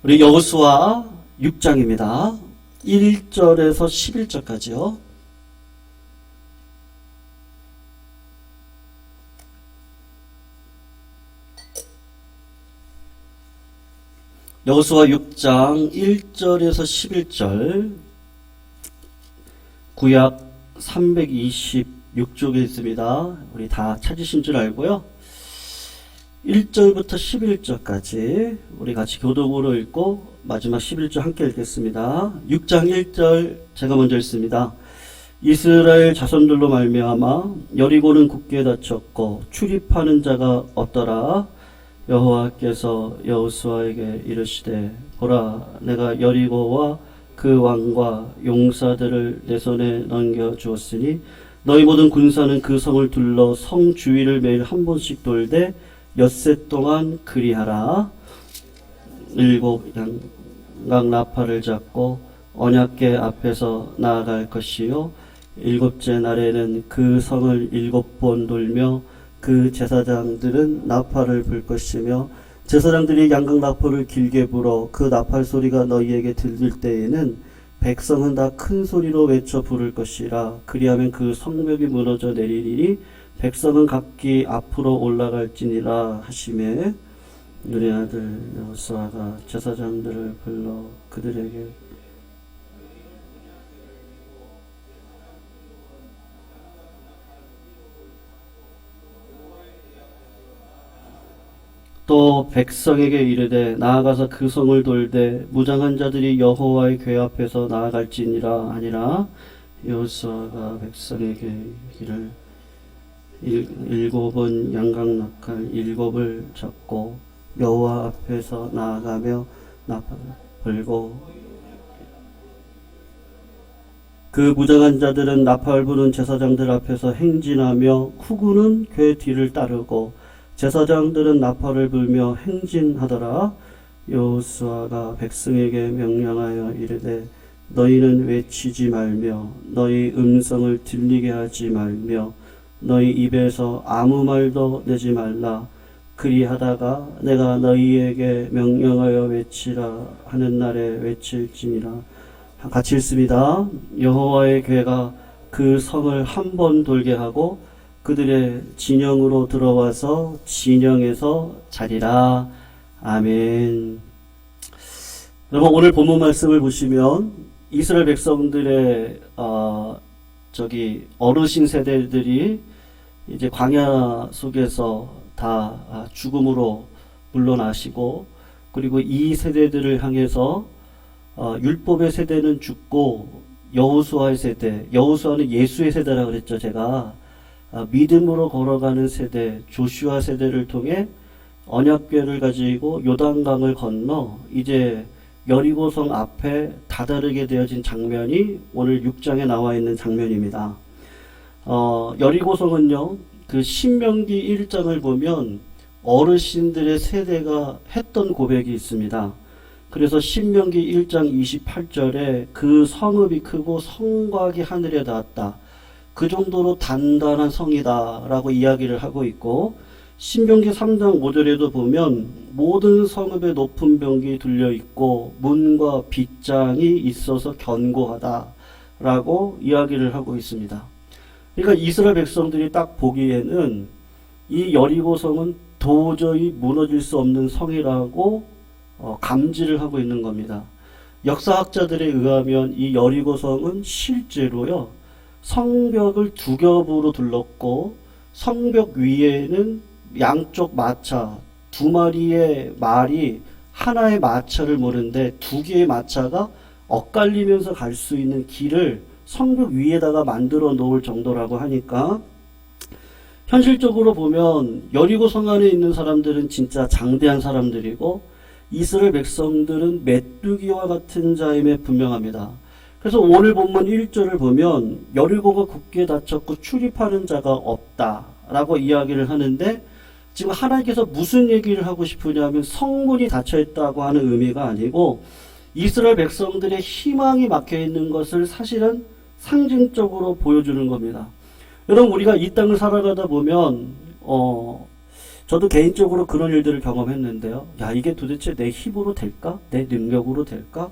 우리 여호수아 6장입니다. 1절에서 11절까지요. 여호수아 6장 1절에서 11절, 구약 326쪽에 있습니다. 우리 다 찾으신 줄 알고요. 1절부터 11절까지 우리 같이 교독으로 읽고 마지막 11절 함께 읽겠습니다. 6장 1절 제가 먼저 읽습니다. 이스라엘 자손들로 말미암아 여리고는 굳게 닫혔고 출입하는 자가 없더라. 여호와께서 여호수아에게 이르시되 보라, 내가 여리고와 그 왕과 용사들을 내 손에 넘겨 주었으니 너희 모든 군사는 그 성을 둘러 성 주위를 매일 한 번씩 돌되 엿새 동안 그리하라. 7 양각 나팔을 잡고 언약궤 앞에서 나아갈 것이요 7째 날에는 그 성을 7번 돌며 그 제사장들은 나팔을 불 것이며 제사장들이 양각 나팔을 길게 불어 그 나팔 소리가 너희에게 들릴 때에는 백성은 다 큰 소리로 외쳐 부를 것이라. 그리하면 그 성벽이 무너져 내리리니 백성은 각기 앞으로 올라갈지니라 하시매, 눈의 아들 여호수아가 제사장들을 불러 그들에게 또 백성에게 이르되 나아가서 그 성을 돌되 무장한 자들이 여호와의 궤 앞에서 나아갈지니라 하니라. 여호수아가 백성에게 이르기를 7은 양각 나팔 7을 잡고 여호와 앞에서 나아가며 나팔을 불고 그 무장한 자들은 나팔 부는 제사장들 앞에서 행진하며 후군은 궤 뒤를 따르고 제사장들은 나팔을 불며 행진하더라. 여호수아가 백성에게 명령하여 이르되 너희는 외치지 말며 너희 음성을 들리게 하지 말며 너희 입에서 아무 말도 내지 말라. 그리하다가 내가 너희에게 명령하여 외치라 하는 날에 외칠지니라. 같이 읽습니다. 여호와의 궤가 그 성을 한 번 돌게 하고 그들의 진영으로 들어와서 진영에서 자리라. 아멘. 여러분, 오늘 본문 말씀을 보시면 이스라엘 백성들의 어르신 세대들이 이제 광야 속에서 다 죽음으로 물러나시고, 그리고 이 세대들을 향해서 율법의 세대는 죽고 여호수아의 세대, 여호수아는 예수의 세대라고 그랬죠. 제가 믿음으로 걸어가는 세대, 조슈아 세대를 통해 언약궤를 가지고 요단강을 건너 이제 여리고성 앞에 다다르게 되어진 장면이 오늘 6장에 나와 있는 장면입니다. 여리고성은요, 그 신명기 1장을 보면 어르신들의 세대가 했던 고백이 있습니다. 그래서 신명기 1장 28절에 그 성읍이 크고 성곽이 하늘에 닿았다. 그 정도로 단단한 성이다 라고 이야기를 하고 있고, 신명기 3장 5절에도 보면 모든 성읍에 높은 벽이 둘려 있고 문과 빗장이 있어서 견고하다 라고 이야기를 하고 있습니다. 그러니까 이스라엘 백성들이 딱 보기에는 이 여리고성은 도저히 무너질 수 없는 성이라고 감지를 하고 있는 겁니다. 역사학자들에 의하면 이 여리고성은 실제로요, 성벽을 2겹으로 둘렀고 성벽 위에는 양쪽 마차 2마리의 말이 하나의 마차를 모는데 2개의 마차가 엇갈리면서 갈 수 있는 길을 성벽 위에다가 만들어 놓을 정도라고 하니까, 현실적으로 보면 여리고성 안에 있는 사람들은 진짜 장대한 사람들이고 이스라엘 백성들은 메뚜기와 같은 자임에 분명합니다. 그래서 오늘 본문 1절을 보면 여리고가 굳게 닫혔고 출입하는 자가 없다라고 이야기를 하는데, 지금 하나님께서 무슨 얘기를 하고 싶으냐면 성문이 닫혀있다고 하는 의미가 아니고 이스라엘 백성들의 희망이 막혀있는 것을 사실은 상징적으로 보여주는 겁니다. 여러분, 우리가 이 땅을 살아가다 보면 저도 개인적으로 그런 일들을 경험했는데요. 야, 이게 도대체 내 힘으로 될까? 내 능력으로 될까?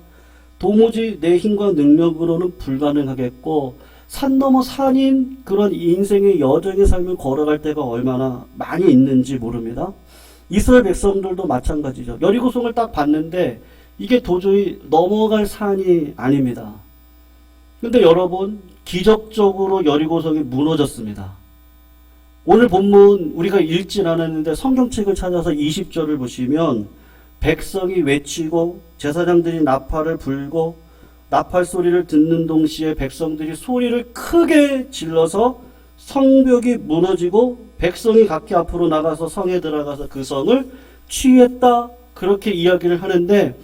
도무지 내 힘과 능력으로는 불가능하겠고, 산 넘어 산인 그런 인생의 여정의 삶을 걸어갈 때가 얼마나 많이 있는지 모릅니다. 이스라엘 백성들도 마찬가지죠. 여리고성을 딱 봤는데 이게 도저히 넘어갈 산이 아닙니다. 근데 여러분, 기적적으로 여리고성이 무너졌습니다. 오늘 본문 우리가 읽진 않았는데 성경책을 찾아서 20절을 보시면 백성이 외치고 제사장들이 나팔을 불고 나팔 소리를 듣는 동시에 백성들이 소리를 크게 질러서 성벽이 무너지고 백성이 각기 앞으로 나가서 성에 들어가서 그 성을 취했다. 그렇게 이야기를 하는데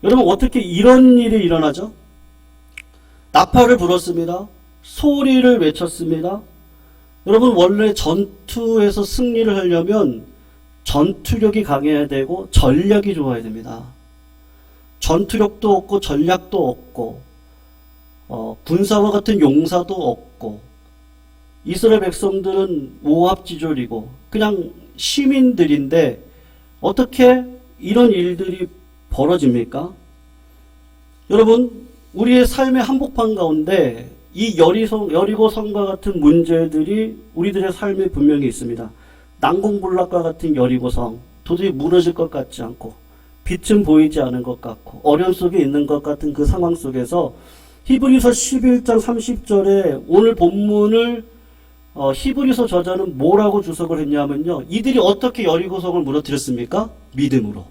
여러분 어떻게 이런 일이 일어나죠? 나팔을 불었습니다. 소리를 외쳤습니다. 여러분 원래 전투에서 승리를 하려면 전투력이 강해야 되고 전략이 좋아야 됩니다. 전투력도 없고 전략도 없고 군사와 같은 용사도 없고 이스라엘 백성들은 오합지졸이고 그냥 시민들인데 어떻게 이런 일들이 벌어집니까? 여러분 우리의 삶의 한복판 가운데 이 여리고성과 같은 문제들이 우리들의 삶에 분명히 있습니다. 난공불락과 같은 여리고성, 도저히 무너질 것 같지 않고 빛은 보이지 않은 것 같고 어려움 속에 있는 것 같은 그 상황 속에서 히브리서 11장 30절에 오늘 본문을 히브리서 저자는 뭐라고 주석을 했냐면요. 이들이 어떻게 여리고성을 무너뜨렸습니까? 믿음으로.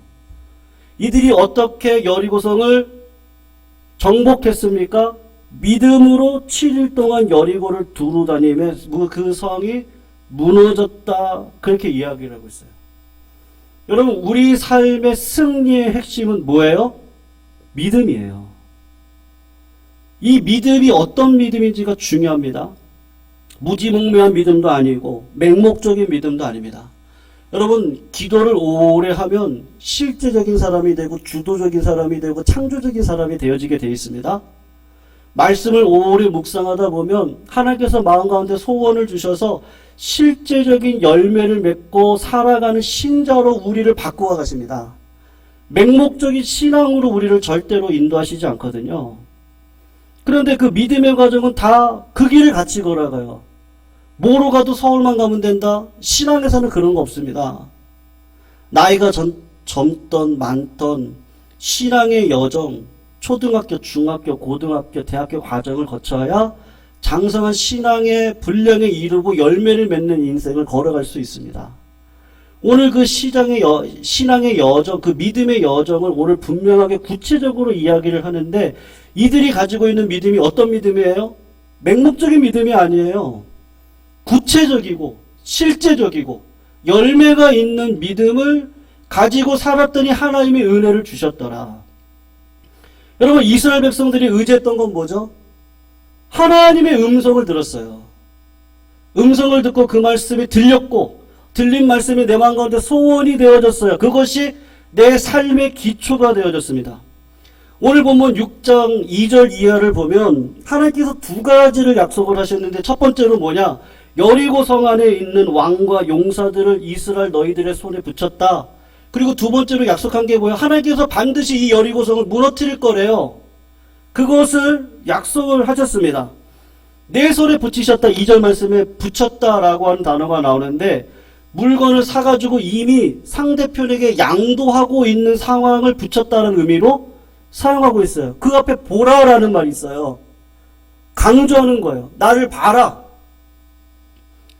이들이 어떻게 여리고성을 정복했습니까? 믿음으로 7일 동안 여리고를 두루 다니며 그 성이 무너졌다. 그렇게 이야기를 하고 있어요. 여러분 우리 삶의 승리의 핵심은 뭐예요? 믿음이에요. 이 믿음이 어떤 믿음인지가 중요합니다. 무지몽매한 믿음도 아니고 맹목적인 믿음도 아닙니다. 여러분 기도를 오래 하면 실제적인 사람이 되고 주도적인 사람이 되고 창조적인 사람이 되어지게 되어 있습니다. 말씀을 오래 묵상하다 보면 하나님께서 마음 가운데 소원을 주셔서 실제적인 열매를 맺고 살아가는 신자로 우리를 바꾸어 가십니다. 맹목적인 신앙으로 우리를 절대로 인도하시지 않거든요. 그런데 그 믿음의 과정은 다 그 길을 같이 걸어가요. 뭐로 가도 서울만 가면 된다? 신앙에서는 그런 거 없습니다. 나이가 젊던 많던 신앙의 여정, 초등학교, 중학교, 고등학교, 대학교 과정을 거쳐야 장성한 신앙의 분량에 이르고 열매를 맺는 인생을 걸어갈 수 있습니다. 오늘 그 신앙의 여정, 그 믿음의 여정을 오늘 분명하게 구체적으로 이야기를 하는데 이들이 가지고 있는 믿음이 어떤 믿음이에요? 맹목적인 믿음이 아니에요. 구체적이고 실제적이고 열매가 있는 믿음을 가지고 살았더니 하나님의 은혜를 주셨더라. 여러분 이스라엘 백성들이 의지했던 건 뭐죠? 하나님의 음성을 들었어요. 음성을 듣고 그 말씀이 들렸고 들린 말씀이 내 마음 가운데 소원이 되어졌어요. 그것이 내 삶의 기초가 되어졌습니다. 오늘 본문 6장 2절 이하를 보면 하나님께서 두 가지를 약속을 하셨는데 첫 번째로 뭐냐? 여리고 성 안에 있는 왕과 용사들을 이스라엘 너희들의 손에 붙였다. 그리고 두 번째로 약속한 게 뭐예요? 하나님께서 반드시 이 여리고 성을 무너뜨릴 거래요. 그것을 약속을 하셨습니다. 내 손에 붙이셨다. 2절 말씀에 붙였다라고 하는 단어가 나오는데 물건을 사가지고 이미 상대편에게 양도하고 있는 상황을 붙였다는 의미로 사용하고 있어요. 그 앞에 보라라는 말이 있어요. 강조하는 거예요. 나를 봐라.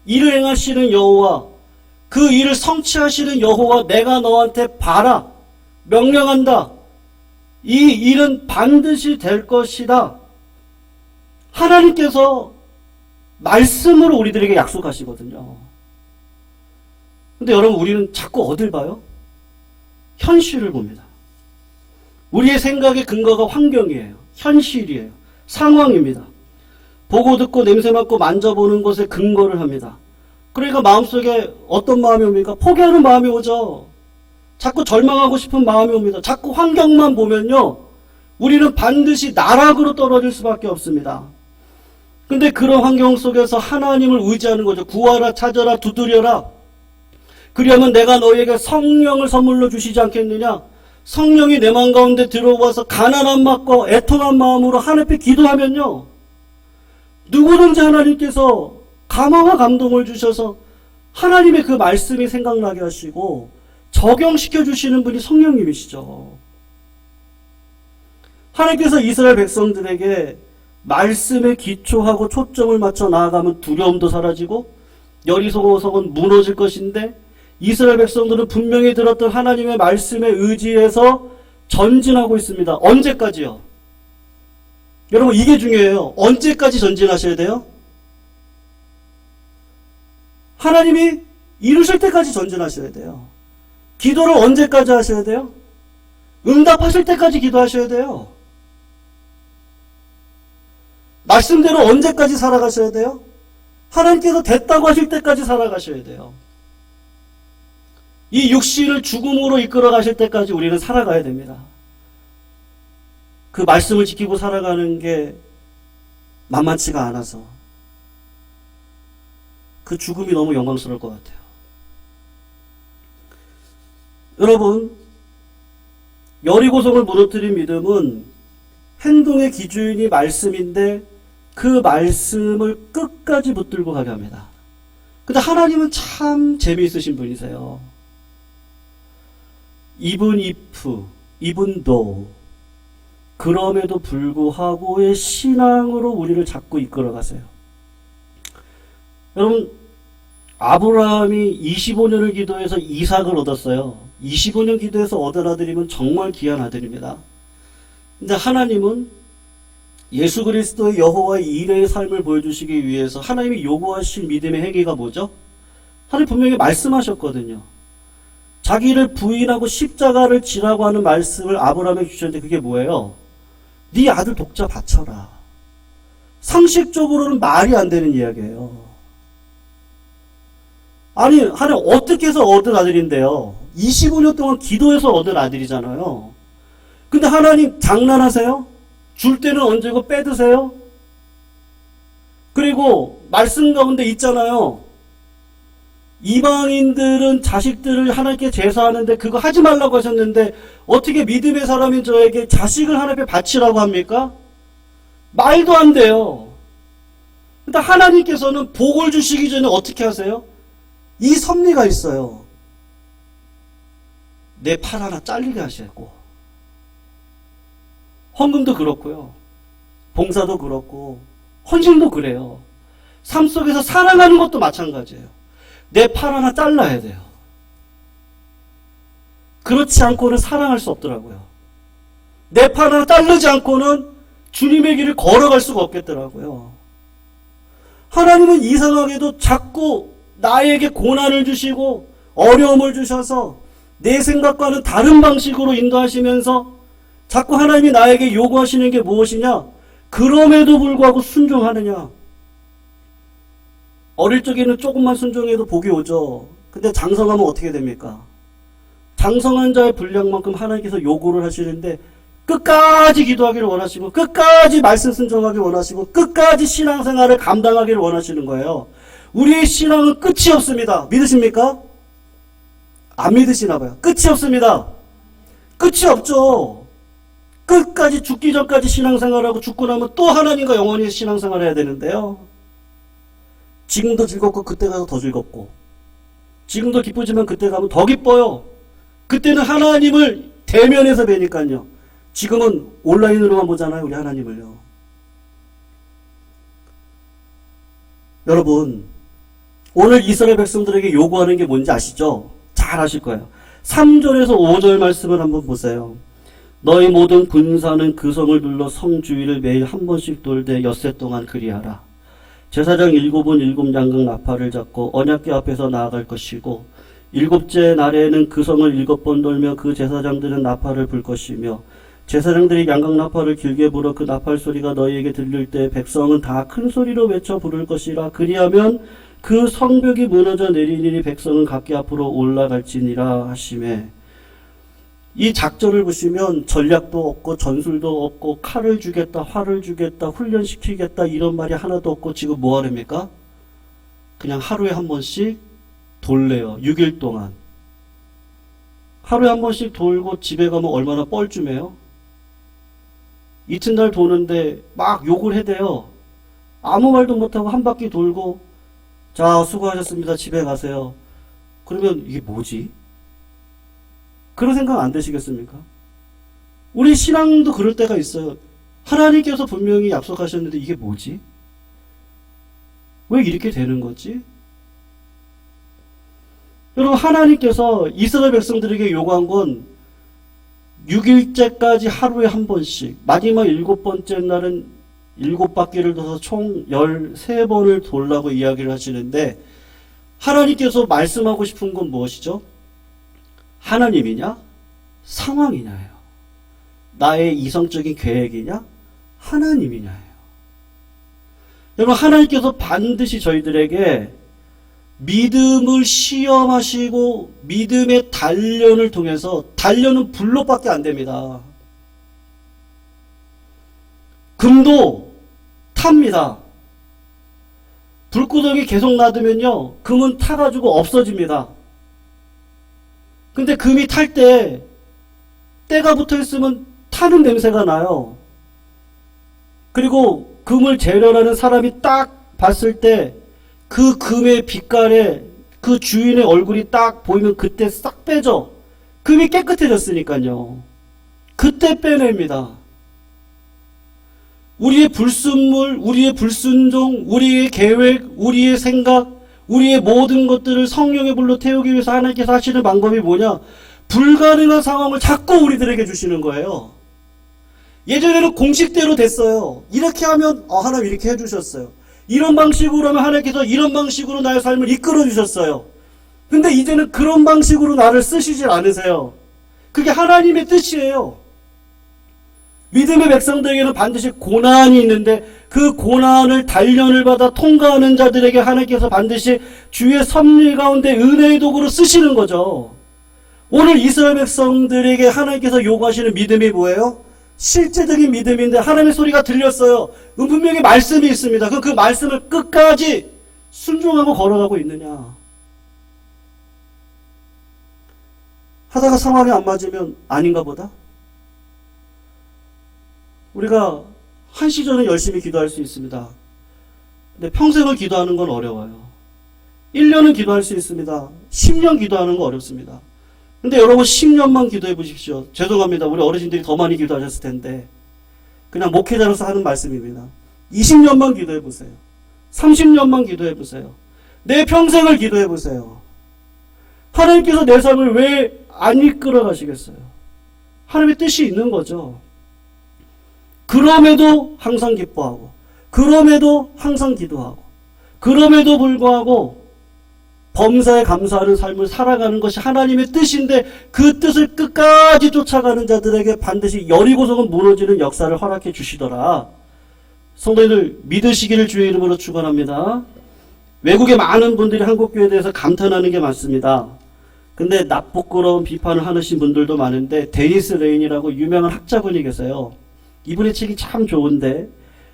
일을 행하시는 여호와, 그 일을 성취하시는 여호와, 내가 너한테 봐라. 명령한다. 이 일은 반드시 될 것이다. 하나님께서 말씀으로 우리들에게 약속하시거든요. 근데 여러분 우리는 자꾸 어딜 봐요? 현실을 봅니다. 우리의 생각의 근거가 환경이에요. 현실이에요. 상황입니다. 보고 듣고 냄새 맡고 만져보는 것에 근거를 합니다. 그러니까 마음속에 어떤 마음이 옵니까? 포기하는 마음이 오죠. 자꾸 절망하고 싶은 마음이 옵니다. 자꾸 환경만 보면요. 우리는 반드시 나락으로 떨어질 수밖에 없습니다. 근데 그런 환경 속에서 하나님을 의지하는 거죠. 구하라, 찾아라, 두드려라. 그리하면 내가 너희에게 성령을 선물로 주시지 않겠느냐. 성령이 내 마음 가운데 들어와서 가난한 마음과 애통한 마음으로 하나님 앞에 기도하면요, 누구든지 하나님께서 감화와 감동을 주셔서 하나님의 그 말씀이 생각나게 하시고 적용시켜 주시는 분이 성령님이시죠. 하나님께서 이스라엘 백성들에게 말씀에 기초하고 초점을 맞춰 나아가면 두려움도 사라지고 여리고성은 무너질 것인데, 이스라엘 백성들은 분명히 들었던 하나님의 말씀에 의지해서 전진하고 있습니다. 언제까지요? 여러분, 이게 중요해요. 언제까지 전진하셔야 돼요? 하나님이 이루실 때까지 전진하셔야 돼요. 기도를 언제까지 하셔야 돼요? 응답하실 때까지 기도하셔야 돼요. 말씀대로 언제까지 살아가셔야 돼요? 하나님께서 됐다고 하실 때까지 살아가셔야 돼요. 이 육신을 죽음으로 이끌어 가실 때까지 우리는 살아가야 됩니다. 그 말씀을 지키고 살아가는 게 만만치가 않아서 그 죽음이 너무 영광스러울 것 같아요. 여러분, 여리고성을 무너뜨린 믿음은 행동의 기준이 말씀인데 그 말씀을 끝까지 붙들고 가게 합니다. 근데 하나님은 참 재미있으신 분이세요. even if, even though, 그럼에도 불구하고의 신앙으로 우리를 자꾸 이끌어 가세요. 여러분, 아브라함이 25년을 기도해서 이삭을 얻었어요. 25년 기도해서 얻은 아들이면 정말 귀한 아들입니다. 근데 하나님은 예수 그리스도의 여호와의 일의 삶을 보여주시기 위해서 하나님이 요구하신 믿음의 행위가 뭐죠? 하나님 분명히 말씀하셨거든요. 자기를 부인하고 십자가를 지라고 하는 말씀을 아브라함에게 주셨는데 그게 뭐예요? 네 아들 독자 바쳐라. 상식적으로는 말이 안 되는 이야기예요. 아니, 하나님 어떻게 해서 얻은 아들인데요? 25년 동안 기도해서 얻은 아들이잖아요. 근데 하나님 장난하세요? 줄 때는 언제고 빼드세요? 그리고 말씀 가운데 있잖아요. 이방인들은 자식들을 하나님께 제사하는데 그거 하지 말라고 하셨는데 어떻게 믿음의 사람인 저에게 자식을 하나님께 바치라고 합니까? 말도 안 돼요. 근데 하나님께서는 복을 주시기 전에 어떻게 하세요? 이 섭리가 있어요. 내 팔 하나 잘리게 하시고, 헌금도 그렇고요, 봉사도 그렇고, 헌신도 그래요. 삶 속에서 사랑하는 것도 마찬가지예요. 내 팔 하나 잘라야 돼요. 그렇지 않고는 사랑할 수 없더라고요. 내 팔 하나 자르지 않고는 주님의 길을 걸어갈 수가 없겠더라고요. 하나님은 이상하게도 자꾸 나에게 고난을 주시고 어려움을 주셔서 내 생각과는 다른 방식으로 인도하시면서 자꾸 하나님이 나에게 요구하시는 게 무엇이냐? 그럼에도 불구하고 순종하느냐? 어릴 적에는 조금만 순종해도 복이 오죠. 근데 장성하면 어떻게 됩니까? 장성한 자의 분량만큼 하나님께서 요구를 하시는데 끝까지 기도하기를 원하시고 끝까지 말씀 순종하기를 원하시고 끝까지 신앙생활을 감당하기를 원하시는 거예요. 우리의 신앙은 끝이 없습니다. 믿으십니까? 안 믿으시나 봐요. 끝이 없습니다. 끝이 없죠. 끝까지 죽기 전까지 신앙생활하고 죽고 나면 또 하나님과 영원히 신앙생활을 해야 되는데요. 지금도 즐겁고 그때 가서 더 즐겁고, 지금도 기쁘지만 그때 가면 더 기뻐요. 그때는 하나님을 대면해서 뵈니까요. 지금은 온라인으로만 보잖아요, 우리 하나님을요. 여러분, 오늘 이스라엘 백성들에게 요구하는 게 뭔지 아시죠? 잘 아실 거예요. 3절에서 5절 말씀을 한번 보세요. 너희 모든 군사는 그 성을 둘러 성 주위를 매일 한 번씩 돌되 엿새 동안 그리하라. 제사장 7은 7양각 나팔을 잡고 언약궤 앞에서 나아갈 것이고 7째 날에는 그 성을 7번 돌며 그 제사장들은 나팔을 불 것이며 제사장들이 양각 나팔을 길게 불어 그 나팔 소리가 너희에게 들릴 때 백성은 다 큰 소리로 외쳐 부를 것이라. 그리하면 그 성벽이 무너져 내리니 백성은 각기 앞으로 올라갈지니라 하시매. 이 작전을 보시면 전략도 없고 전술도 없고 칼을 주겠다, 활을 주겠다, 훈련시키겠다 이런 말이 하나도 없고 지금 뭐 하랍니까? 그냥 하루에 한 번씩 돌래요. 6일 동안. 하루에 한 번씩 돌고 집에 가면 얼마나 뻘쭘해요? 이튿날 도는데 막 욕을 해대요. 아무 말도 못하고 한 바퀴 돌고, 자, 수고하셨습니다. 집에 가세요. 그러면 이게 뭐지? 그런 생각 안 드시겠습니까? 우리 신앙도 그럴 때가 있어요. 하나님께서 분명히 약속하셨는데 이게 뭐지? 왜 이렇게 되는 거지? 여러분, 하나님께서 이스라엘 백성들에게 요구한 건 6일째까지 하루에 한 번씩, 마지막 7번째 날은 7바퀴를 돌아서 총 13번을 돌라고 이야기를 하시는데, 하나님께서 말씀하고 싶은 건 무엇이죠? 하나님이냐? 상황이냐예요. 나의 이성적인 계획이냐? 하나님이냐예요. 여러분, 하나님께서 반드시 저희들에게 믿음을 시험하시고 믿음의 단련을 통해서, 단련은 불로밖에 안 됩니다. 금도 탑니다. 불구덩이 계속 놔두면요, 금은 타가지고 없어집니다. 근데 금이 탈 때 때가 붙어 있으면 타는 냄새가 나요. 그리고 금을 재련하는 사람이 딱 봤을 때 그 금의 빛깔에 그 주인의 얼굴이 딱 보이면 그때 싹 빼죠. 금이 깨끗해졌으니까요. 그때 빼냅니다. 우리의 불순물, 우리의 불순종, 우리의 계획, 우리의 생각, 우리의 모든 것들을 성령의 불로 태우기 위해서 하나님께서 하시는 방법이 뭐냐? 불가능한 상황을 자꾸 우리들에게 주시는 거예요. 예전에는 공식대로 됐어요. 이렇게 하면 하나님 이렇게 해주셨어요. 이런 방식으로 하면 하나님께서 이런 방식으로 나의 삶을 이끌어 주셨어요. 근데 이제는 그런 방식으로 나를 쓰시질 않으세요. 그게 하나님의 뜻이에요. 믿음의 백성들에게는 반드시 고난이 있는데 그 고난을 단련을 받아 통과하는 자들에게 하나님께서 반드시 주의 섭리 가운데 은혜의 도구로 쓰시는 거죠. 오늘 이스라엘 백성들에게 하나님께서 요구하시는 믿음이 뭐예요? 실제적인 믿음인데 하나님의 소리가 들렸어요. 분명히 말씀이 있습니다. 그 말씀을 끝까지 순종하고 걸어가고 있느냐. 하다가 상황이 안 맞으면 아닌가 보다. 우리가 한 시즌은 열심히 기도할 수 있습니다. 근데 평생을 기도하는 건 어려워요. 1년은 기도할 수 있습니다. 10년 기도하는 건 어렵습니다. 근데 여러분 10년만 기도해 보십시오. 죄송합니다. 우리 어르신들이 더 많이 기도하셨을 텐데 그냥 목회자로서 하는 말씀입니다. 20년만 기도해 보세요. 30년만 기도해 보세요. 내 평생을 기도해 보세요. 하나님께서 내 삶을 왜 안 이끌어 가시겠어요? 하나님의 뜻이 있는 거죠. 그럼에도 항상 기뻐하고, 그럼에도 항상 기도하고, 그럼에도 불구하고 범사에 감사하는 삶을 살아가는 것이 하나님의 뜻인데 그 뜻을 끝까지 쫓아가는 자들에게 반드시 여리고성은 무너지는 역사를 허락해 주시더라. 성도님들 믿으시기를 주의 이름으로 축원합니다. 외국의 많은 분들이 한국교회에 대해서 감탄하는 게 많습니다. 근데 낯부끄러운 비판을 하시는 분들도 많은데 데니스 레인이라고 유명한 학자분이 계세요. 이분의 책이 참 좋은데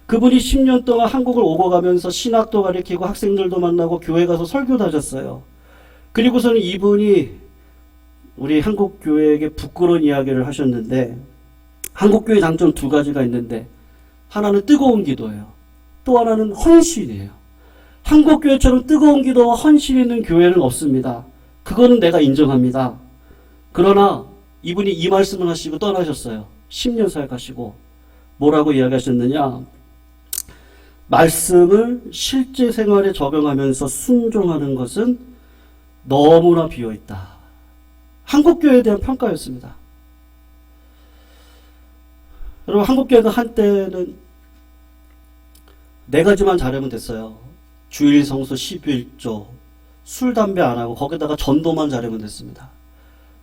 그분이 10년 동안 한국을 오고 가면서 신학도 가르치고 학생들도 만나고 교회 가서 설교도 하셨어요. 그리고서는 이분이 우리 한국교회에게 부끄러운 이야기를 하셨는데 한국교회 장점 두 가지가 있는데 하나는 뜨거운 기도예요. 또 하나는 헌신이에요. 한국교회처럼 뜨거운 기도와 헌신 있는 교회는 없습니다. 그거는 내가 인정합니다. 그러나 이분이 이 말씀을 하시고 떠나셨어요. 10년 사역하시고 뭐라고 이야기하셨느냐? 말씀을 실제 생활에 적용하면서 순종하는 것은 너무나 비어있다. 한국교회에 대한 평가였습니다. 여러분, 한국교회가 한때는 네 가지만 잘하면 됐어요. 주일 성수 11조, 술, 담배 안 하고 거기다가 전도만 잘하면 됐습니다.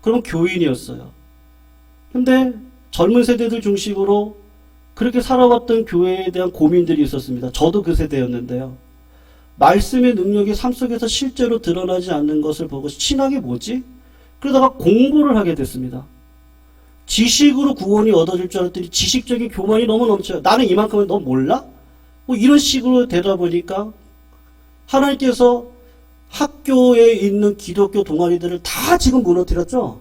그럼 교인이었어요. 근데 젊은 세대들 중심으로 그렇게 살아왔던 교회에 대한 고민들이 있었습니다. 저도 그 세대였는데요. 말씀의 능력이 삶 속에서 실제로 드러나지 않는 것을 보고 신학이 뭐지? 그러다가 공부를 하게 됐습니다. 지식으로 구원이 얻어질 줄 알았더니 지식적인 교만이 너무 넘쳐요. 나는 이만큼은 너 몰라? 뭐 이런 식으로 되다 보니까 하나님께서 학교에 있는 기독교 동아리들을 다 지금 무너뜨렸죠?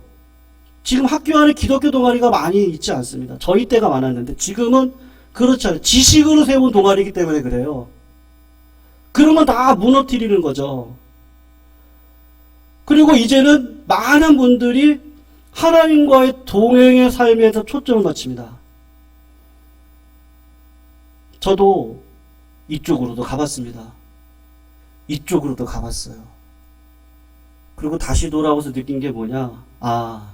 지금 학교 안에 기독교 동아리가 많이 있지 않습니다. 저희 때가 많았는데 지금은 그렇지 않아요. 지식으로 세운 동아리이기 때문에 그래요. 그런 건 다 무너뜨리는 거죠. 그리고 이제는 많은 분들이 하나님과의 동행의 삶에서 초점을 맞춥니다. 저도 이쪽으로도 가봤습니다. 이쪽으로도 가봤어요. 그리고 다시 돌아와서 느낀 게 뭐냐? 아,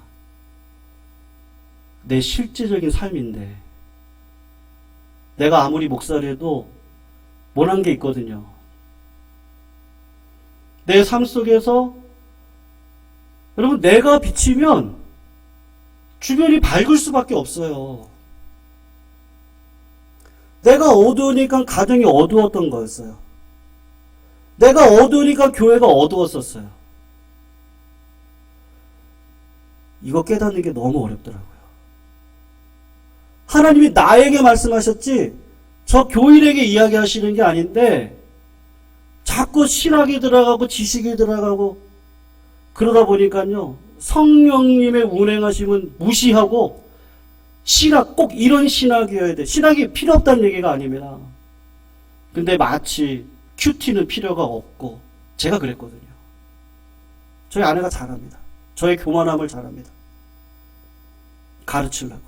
내 실제적인 삶인데 내가 아무리 목사를 해도 못한 게 있거든요. 내 삶 속에서 여러분, 내가 비치면 주변이 밝을 수밖에 없어요. 내가 어두우니까 가정이 어두웠던 거였어요. 내가 어두우니까 교회가 어두웠었어요. 이거 깨닫는 게 너무 어렵더라고요. 하나님이 나에게 말씀하셨지 저 교인에게 이야기하시는 게 아닌데 자꾸 신학이 들어가고 지식이 들어가고 그러다 보니까요, 성령님의 운행하심은 무시하고 신학, 꼭 이런 신학이어야 돼. 신학이 필요 없다는 얘기가 아닙니다. 근데 마치 큐티는 필요가 없고, 제가 그랬거든요. 저희 아내가 잘합니다. 저의 교만함을 잘합니다. 가르치려고.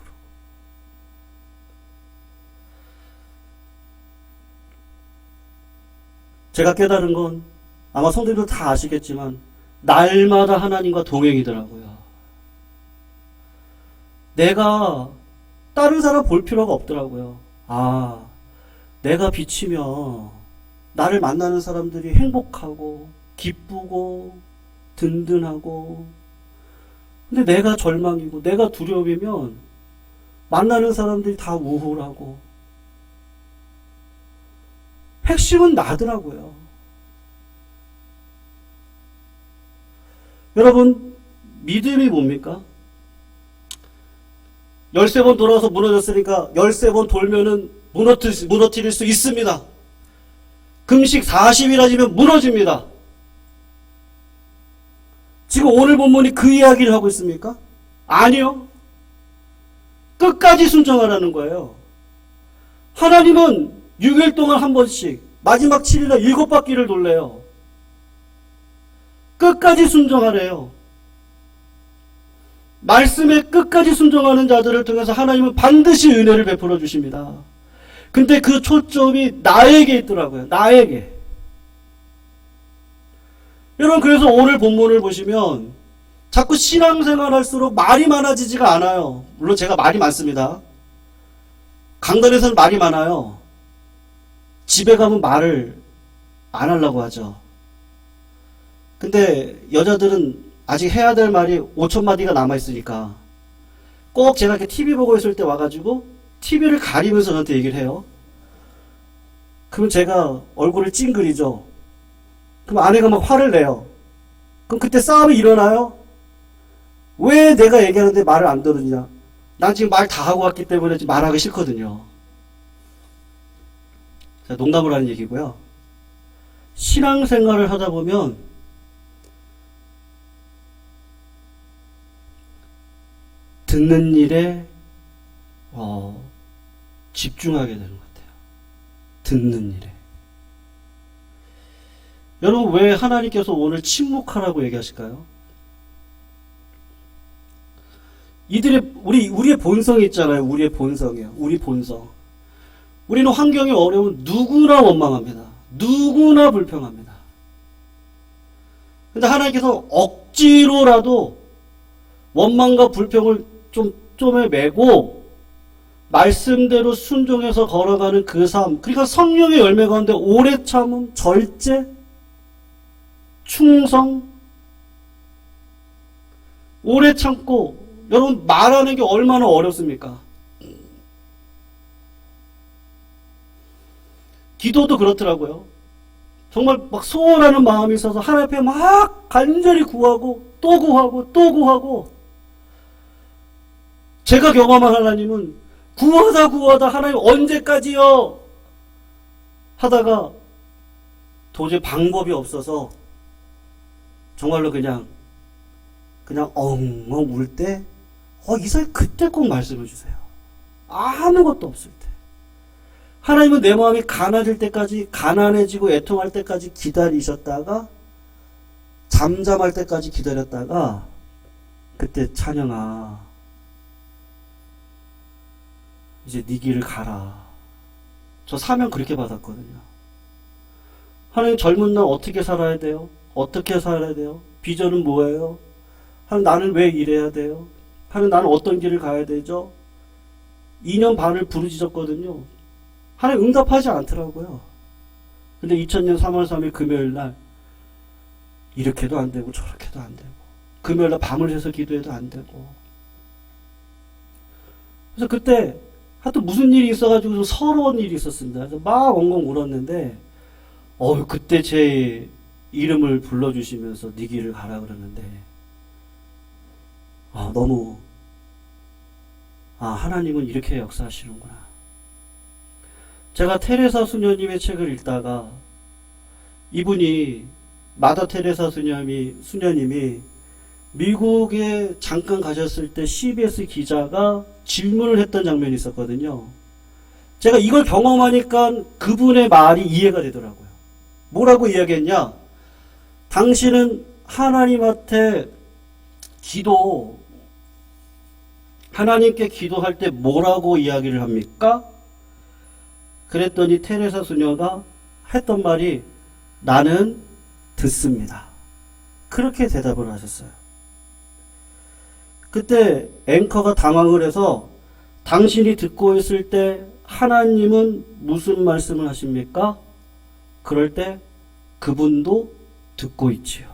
제가 깨달은 건 아마 성도님들 다 아시겠지만 날마다 하나님과 동행이더라고요. 내가 다른 사람 볼 필요가 없더라고요. 아, 내가 비치면 나를 만나는 사람들이 행복하고 기쁘고 든든하고, 근데 내가 절망이고 내가 두려움이면 만나는 사람들이 다 우울하고, 핵심은 나더라고요. 여러분, 믿음이 뭡니까? 13번 돌아서 무너졌으니까 13번 돌면은 무너뜨릴 수 있습니다. 금식 40일이나 지면 무너집니다. 지금 오늘 본문이 그 이야기를 하고 있습니까? 아니요. 끝까지 순종하라는 거예요. 하나님은 6일 동안 한 번씩, 마지막 7일에 7바퀴를 돌래요. 끝까지 순종하래요. 말씀에 끝까지 순종하는 자들을 통해서 하나님은 반드시 은혜를 베풀어 주십니다. 근데 그 초점이 나에게 있더라고요. 나에게. 여러분, 그래서 오늘 본문을 보시면 자꾸 신앙생활 할수록 말이 많아지지가 않아요. 물론 제가 말이 많습니다. 강단에서는 말이 많아요. 집에 가면 말을 안 하려고 하죠. 근데 여자들은 아직 해야 될 말이 5,000마디가 남아있으니까 꼭 제가 이렇게 TV 보고 있을 때 와가지고 TV를 가리면서 저한테 얘기를 해요. 그럼 제가 얼굴을 찡그리죠. 그럼 아내가 막 화를 내요. 그럼 그때 싸움이 일어나요? 왜 내가 얘기하는데 말을 안 들으냐? 난 지금 말 다 하고 왔기 때문에 지금 말하기 싫거든요. 자, 농담을 하는 얘기고요. 신앙생활을 하다 보면 듣는 일에 집중하게 되는 것 같아요. 듣는 일에. 여러분, 왜 하나님께서 오늘 침묵하라고 얘기하실까요? 우리의 본성이 있잖아요. 우리의 본성이에요. 우리 본성. 우리는 환경이 어려우면 누구나 원망합니다. 누구나 불평합니다. 근데 하나님께서 억지로라도 원망과 불평을 좀에 메고 말씀대로 순종해서 걸어가는 그 삶, 그러니까 성령의 열매 가운데 오래 참음, 절제, 충성, 오래 참고. 여러분, 말하는 게 얼마나 어렵습니까? 기도도 그렇더라고요. 정말 막 소원하는 마음이 있어서 하나님 앞에 막 간절히 구하고 또 구하고 또 구하고, 제가 경험한 하나님은 구하다 하나님 언제까지요? 하다가 도저히 방법이 없어서 정말로 그냥 엉엉 울 때, 이사야 그때 꼭 말씀해 주세요. 아무것도 없을 때. 하나님은 내 마음이 가난해질 때까지, 가난해지고 애통할 때까지 기다리셨다가, 잠잠할 때까지 기다렸다가, 그때 찬영아, 이제 네 길을 가라. 저 사명 그렇게 받았거든요. 하나님 젊은 날 어떻게 살아야 돼요? 어떻게 살아야 돼요? 비전은 뭐예요? 하나님 나는 왜 이래야 돼요? 하나님 나는 어떤 길을 가야 되죠? 2년 반을 부르짖었거든요. 하나님 응답하지 않더라고요. 근데 2000년 3월 3일 금요일 날 이렇게도 안 되고 저렇게도 안 되고 금요일 날 밤을 새서 기도해도 안 되고 그래서 그때 하여튼 무슨 일이 있어가지고 서러운 일이 있었습니다. 그래서 막 엉엉 울었는데 그때 제 이름을 불러주시면서 네 길을 가라 그러는데 너무 하나님은 이렇게 역사하시는구나. 제가 테레사 수녀님의 책을 읽다가 이분이 마다 테레사 수녀님이 미국에 잠깐 가셨을 때 CBS 기자가 질문을 했던 장면이 있었거든요. 제가 이걸 경험하니까 그분의 말이 이해가 되더라고요. 뭐라고 이야기했냐? 당신은 하나님한테 하나님께 기도할 때 뭐라고 이야기를 합니까? 그랬더니 테레사 수녀가 했던 말이 나는 듣습니다. 그렇게 대답을 하셨어요. 그때 앵커가 당황을 해서 당신이 듣고 있을 때 하나님은 무슨 말씀을 하십니까? 그럴 때 그분도 듣고 있지요.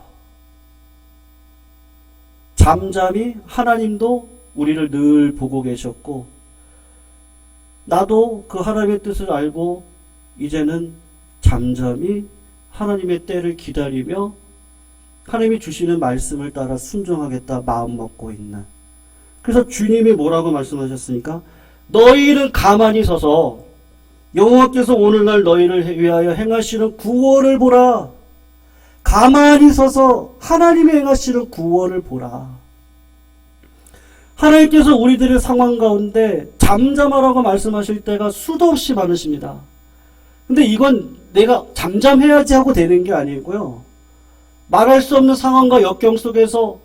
잠잠히 하나님도 우리를 늘 보고 계셨고 나도 그 하나님의 뜻을 알고 이제는 잠잠히 하나님의 때를 기다리며 하나님이 주시는 말씀을 따라 순종하겠다 마음 먹고 있는. 그래서 주님이 뭐라고 말씀하셨습니까? 너희는 가만히 서서 여호와께서 오늘날 너희를 위하여 행하시는 구원을 보라. 가만히 서서 하나님이 행하시는 구원을 보라. 하나님께서 우리들의 상황 가운데 잠잠하라고 말씀하실 때가 수도 없이 많으십니다. 근데 이건 내가 잠잠해야지 하고 되는 게 아니고요. 말할 수 없는 상황과 역경 속에서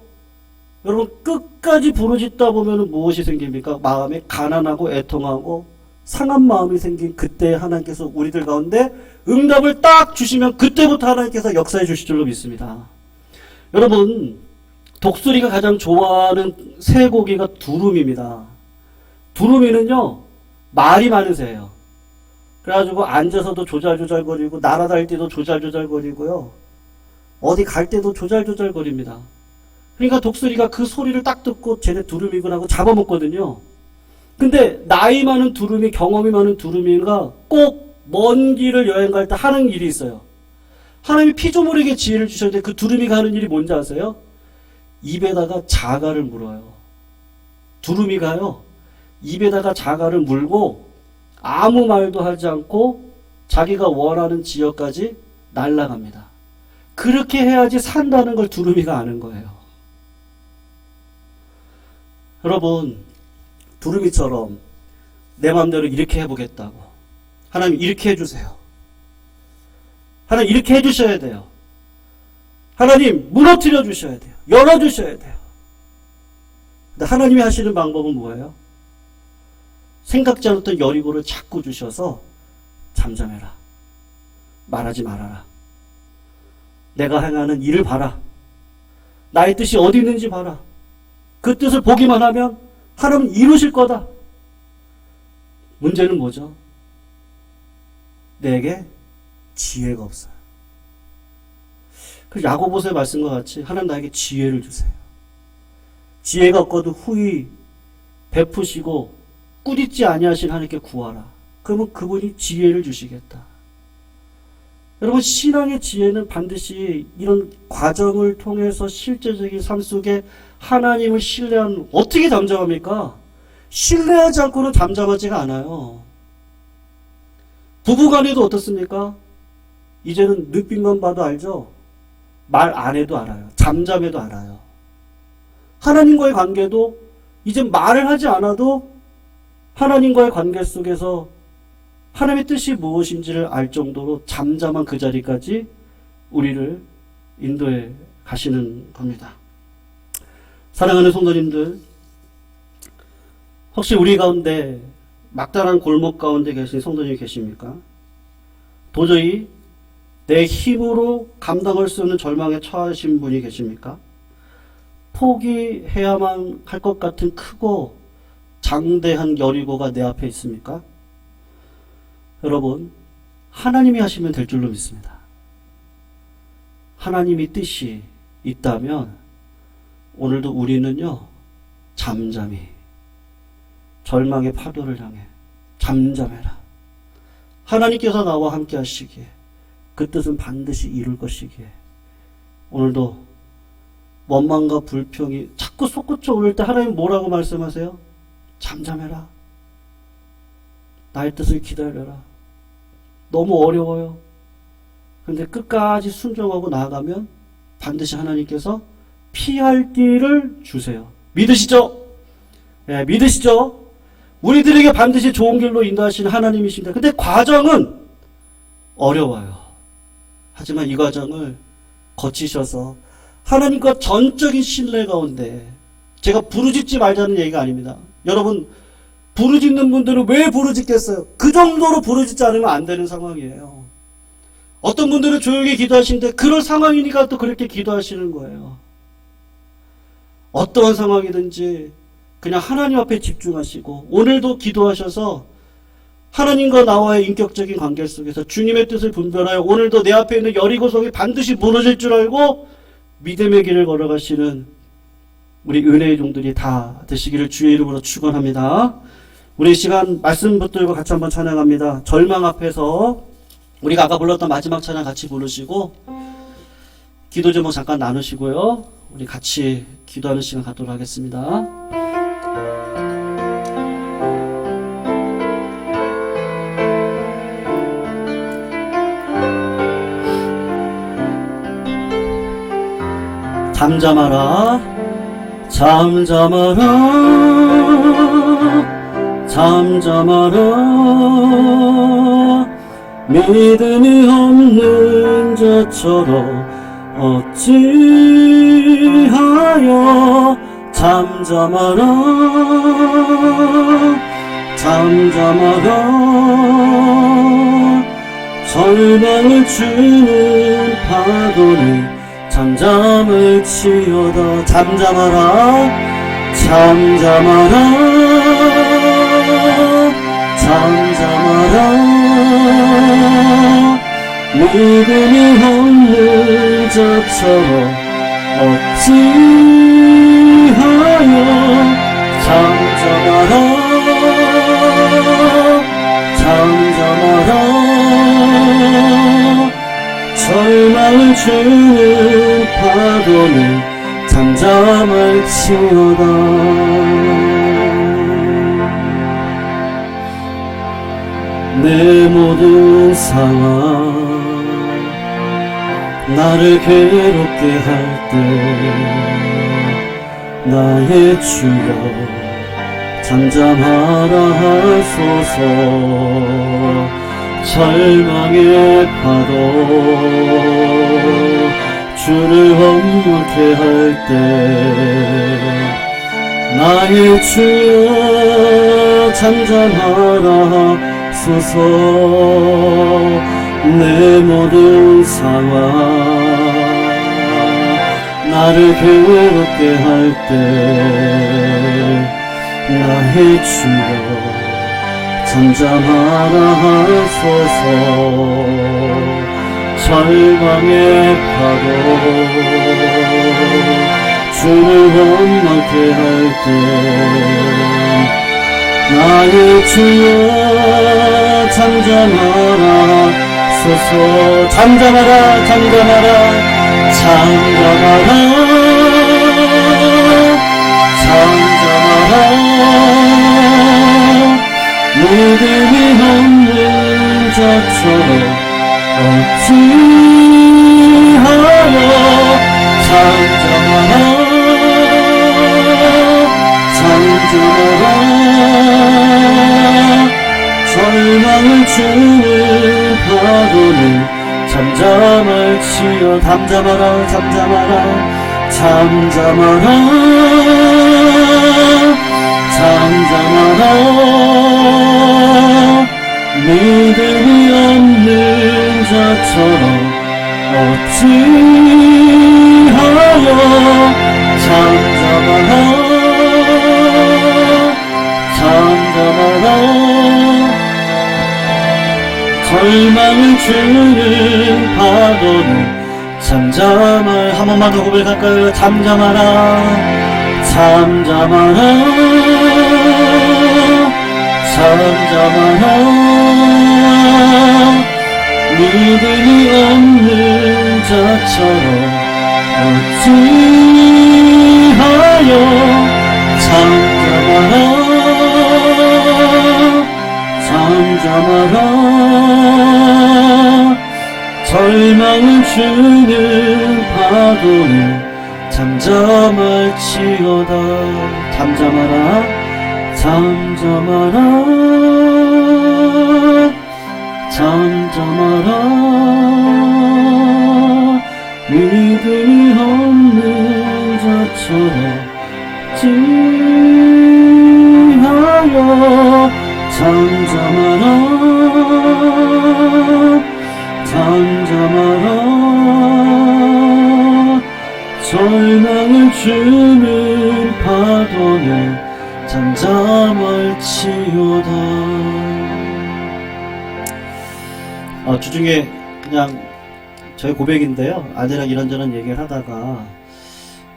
여러분 끝까지 부르짖다 보면 무엇이 생깁니까? 마음에 가난하고 애통하고 상한 마음이 생긴 그때 하나님께서 우리들 가운데 응답을 딱 주시면 그때부터 하나님께서 역사해 주실 줄로 믿습니다. 여러분 독수리가 가장 좋아하는 새고기가 두루미입니다. 두루미는요 말이 많은 새예요. 그래가지고 앉아서도 조잘조잘거리고 날아다닐 때도 조잘조잘거리고요. 어디 갈 때도 조잘조잘거립니다. 그러니까 독수리가 그 소리를 딱 듣고 쟤네 두루미구나 하고 잡아먹거든요. 근데 나이 많은 두루미, 경험이 많은 두루미가 꼭 먼 길을 여행 갈 때 하는 일이 있어요. 하나님이 피조물에게 지혜를 주셨는데 그 두루미가 하는 일이 뭔지 아세요? 입에다가 자갈을 물어요. 두루미가요. 입에다가 자갈을 물고 아무 말도 하지 않고 자기가 원하는 지역까지 날아갑니다. 그렇게 해야지 산다는 걸 두루미가 아는 거예요. 여러분 두루미처럼 내 마음대로 이렇게 해보겠다고 하나님 이렇게 해주세요. 하나님 이렇게 해주셔야 돼요. 하나님 무너뜨려 주셔야 돼요. 열어주셔야 돼요. 근데 하나님이 하시는 방법은 뭐예요? 생각지 않았던 여리고를 자꾸 주셔서 잠잠해라. 말하지 말아라. 내가 행하는 일을 봐라. 나의 뜻이 어디 있는지 봐라. 그 뜻을 보기만 하면 하나님은 이루실 거다. 문제는 뭐죠? 내게 지혜가 없어요. 그 야고보서의 말씀과 같이 하나님 나에게 지혜를 주세요. 지혜가 없거든 후히 베푸시고 꾸짖지 아니하신 하나님께 구하라. 그러면 그분이 지혜를 주시겠다. 여러분 신앙의 지혜는 반드시 이런 과정을 통해서 실제적인 삶 속에 하나님을 신뢰하는 어떻게 잠잠합니까? 신뢰하지 않고는 잠잠하지가 않아요. 부부간에도 어떻습니까? 이제는 눈빛만 봐도 알죠? 말 안 해도 알아요. 잠잠해도 알아요. 하나님과의 관계도 이제 말을 하지 않아도 하나님과의 관계 속에서 하나님의 뜻이 무엇인지를 알 정도로 잠잠한 그 자리까지 우리를 인도해 가시는 겁니다. 사랑하는 성도님들, 혹시 우리 가운데 막다른 골목 가운데 계신 성도님이 계십니까? 도저히 내 힘으로 감당할 수 없는 절망에 처하신 분이 계십니까? 포기해야만 할 것 같은 크고 장대한 여리고가 내 앞에 있습니까? 여러분, 하나님이 하시면 될 줄로 믿습니다. 하나님이 뜻이 있다면 오늘도 우리는요, 잠잠히 절망의 파도를 향해 잠잠해라. 하나님께서 나와 함께 하시기에 그 뜻은 반드시 이룰 것이기에 오늘도 원망과 불평이 자꾸 솟구쳐 오를 때 하나님 뭐라고 말씀하세요? 잠잠해라. 나의 뜻을 기다려라. 너무 어려워요. 근데 끝까지 순종하고 나아가면 반드시 하나님께서 피할 길을 주세요. 믿으시죠? 예, 믿으시죠? 우리들에게 반드시 좋은 길로 인도하시는 하나님이십니다. 근데 과정은 어려워요. 하지만 이 과정을 거치셔서 하나님과 전적인 신뢰 가운데, 제가 부르짖지 말자는 얘기가 아닙니다. 여러분, 부르짖는 분들은 왜 부르짖겠어요? 그 정도로 부르짖지 않으면 안 되는 상황이에요. 어떤 분들은 조용히 기도하시는데 그럴 상황이니까 또 그렇게 기도하시는 거예요. 어떠한 상황이든지 그냥 하나님 앞에 집중하시고 오늘도 기도하셔서 하나님과 나와의 인격적인 관계 속에서 주님의 뜻을 분별하여 오늘도 내 앞에 있는 여리고성이 반드시 무너질 줄 알고 믿음의 길을 걸어가시는 우리 은혜의 종들이 다 되시기를 주의 이름으로 축원합니다. 우리 이 시간 말씀 붙들고 같이 한번 찬양합니다. 절망 앞에서 우리가 아까 불렀던 마지막 찬양 같이 부르시고 기도 제목 잠깐 나누시고요. 우리 같이 기도하는 시간 갖도록 하겠습니다. 잠잠하라, 잠잠하라, 잠잠하라. 믿음이 없는 자처럼 어찌하여 잠잠하라, 잠잠하라. 절망을 주는 파도는 잠잠을 치어다. 잠잠하라, 잠잠하라, 잠잠하라. 믿음이 없는 자처럼 어찌하여 잠잠하라, 잠잠하라. 절망을 주는 파도는 잠잠을 치어다. 내 모든 상황 나를 괴롭게 할 때 나의 주여 잠잠하라 하소서. 절망의 파도 주를 원망케 할 때 나의 주여 잠잠하라 하소서. 내 모든 상황 나를 괴롭게 할 때 나의 주여 잠잠하라 하소서. 절망의 파도 주를 원망케 할 때 나의 주여 잠잠하라 하소서. 잠잠하라, 잠잠하라, 잠잠하라, 잠잠하라. 믿음이 없는 자처럼 어찌하여 마라 절망을 주는 파도는 잠잠할지어 잠잠하라 잠잠하라 잠잠하라 잠잠하라 믿음이 없는 자처럼 어찌하여 잠잠하라 잠잠하라 절망을 주는 파도는 잠잠할 한 번만 더 고백할까요? 잠잠하라 잠잠하라 잠잠하라 믿음이 없는 자처럼 어찌하여 잠잠하라 잠잠하라 절망을 주는 파도는 잠잠할지어다 잠잠하라 잠잠하라 잠잠하라 믿음이 없는 자처럼 지하여 잠잠하라 잠잠하라 절망을 주는 파도는 잠잠할지어다. 주중에 그냥 저의 고백인데요. 아내랑 이런저런 얘기를 하다가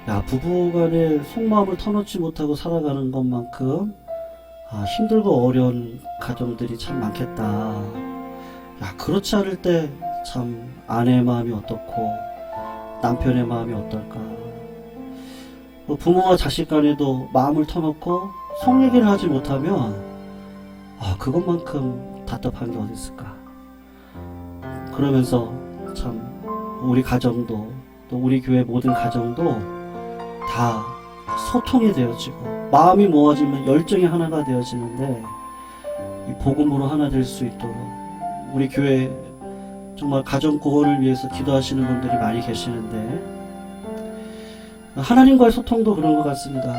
야 부부간에 속마음을 터놓지 못하고 살아가는 것만큼 힘들고 어려운 가정들이 참 많겠다. 야 그렇지 않을 때 참 아내의 마음이 어떻고 남편의 마음이 어떨까. 부모와 자식 간에도 마음을 터놓고 속 얘기를 하지 못하면 그것만큼 답답한 게 어디 있을까. 그러면서 참 우리 가정도 또 우리 교회 모든 가정도 다 소통이 되어지고 마음이 모아지면 열정이 하나가 되어지는데 이 복음으로 하나 될 수 있도록 우리 교회 정말 가정 구원을 위해서 기도하시는 분들이 많이 계시는데 하나님과의 소통도 그런 것 같습니다.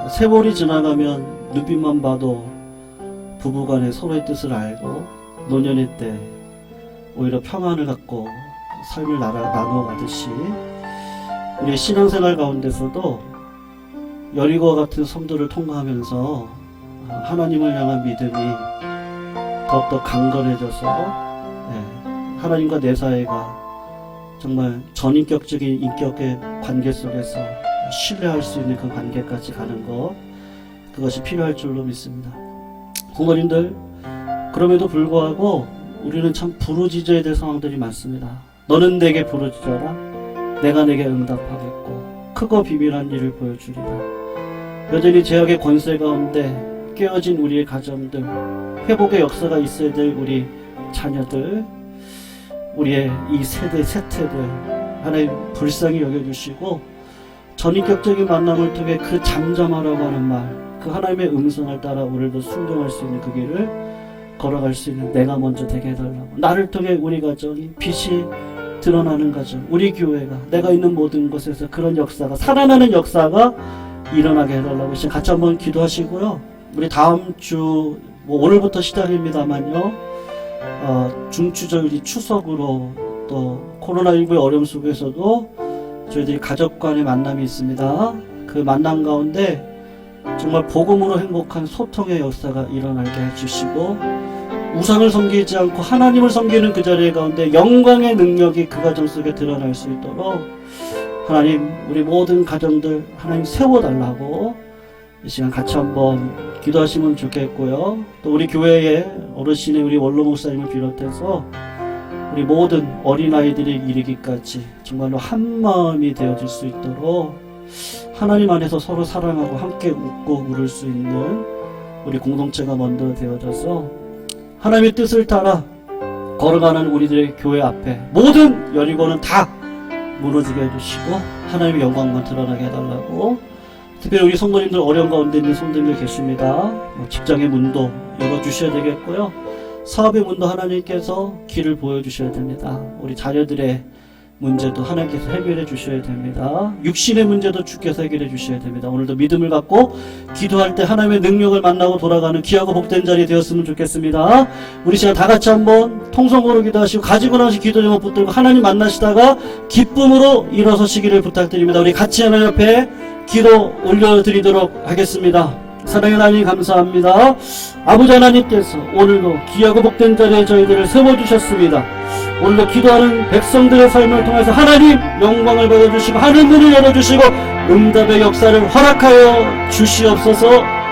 세월이 지나가면 눈빛만 봐도 부부간에 서로의 뜻을 알고 노년의 때 오히려 평안을 갖고 삶을 나누어 가듯이 우리의 신앙생활 가운데서도 여리고와 같은 섬들을 통과하면서 하나님을 향한 믿음이 더욱더 강건해져서 하나님과 내 사이가 정말 전인격적인 인격의 관계 속에서 신뢰할 수 있는 그 관계까지 가는 것, 그것이 필요할 줄로 믿습니다. 부모님들, 그럼에도 불구하고 우리는 참 부르짖어야 될 상황들이 많습니다. 너는 내게 부르짖어라. 내가 내게 응답하겠고 크고 비밀한 일을 보여주리라. 여전히 죄악의 권세 가운데 깨어진 우리의 가정들, 회복의 역사가 있어야 될 우리 자녀들, 우리의 이 세대들 하나님 불쌍히 여겨주시고 전인격적인 만남을 통해 그 잠잠하라고 하는 말, 그 하나님의 음성을 따라 오늘도 순종할 수 있는 그 길을 걸어갈 수 있는 내가 먼저 되게 해달라고, 나를 통해 우리 가정이 빛이 드러나는 가정, 우리 교회가 내가 있는 모든 곳에서 그런 역사가, 살아나는 역사가 일어나게 해달라고 지금 같이 한번 기도하시고요. 우리 다음 주 오늘부터 시작입니다만요, 중추절기 추석으로 또 코로나19의 어려움 속에서도 저희들이 가족 간의 만남이 있습니다. 그 만남 가운데 정말 복음으로 행복한 소통의 역사가 일어나게 해주시고 우상을 섬기지 않고 하나님을 섬기는 그 자리 가운데 영광의 능력이 그 가정 속에 드러날 수 있도록 하나님 우리 모든 가정들 하나님 세워달라고 이 시간 같이 한번 기도하시면 좋겠고요. 또 우리 교회의 어르신의 우리 원로 목사님을 비롯해서 우리 모든 어린아이들이 이르기까지 정말로 한 마음이 되어질 수 있도록 하나님 안에서 서로 사랑하고 함께 웃고 울을 수 있는 우리 공동체가 먼저 되어져서 하나님의 뜻을 따라 걸어가는 우리들의 교회 앞에 모든 여리고는 다 무너지게 해주시고 하나님의 영광만 드러나게 해달라고 특별히 우리 성도님들 어려운 가운데 있는 성도님들 계십니다. 직장의 문도 열어주셔야 되겠고요. 사업의 문도 하나님께서 길을 보여주셔야 됩니다. 우리 자녀들의 문제도 하나님께서 해결해 주셔야 됩니다. 육신의 문제도 주께서 해결해 주셔야 됩니다. 오늘도 믿음을 갖고 기도할 때 하나님의 능력을 만나고 돌아가는 귀하고 복된 자리 되었으면 좋겠습니다. 우리 시간 다 같이 한번 통성으로 기도하시고 가지고 나오신 기도 제목 붙들고 하나님 만나시다가 기쁨으로 일어서시기를 부탁드립니다. 우리 같이 하나님 앞에 기도 올려드리도록 하겠습니다. 사랑의 하나님 감사합니다. 아버지 하나님께서 오늘도 귀하고 복된 자리에 저희들을 세워주셨습니다. 오늘도 기도하는 백성들의 삶을 통해서 하나님 영광을 받아주시고 하늘 문을 열어주시고 응답의 역사를 허락하여 주시옵소서.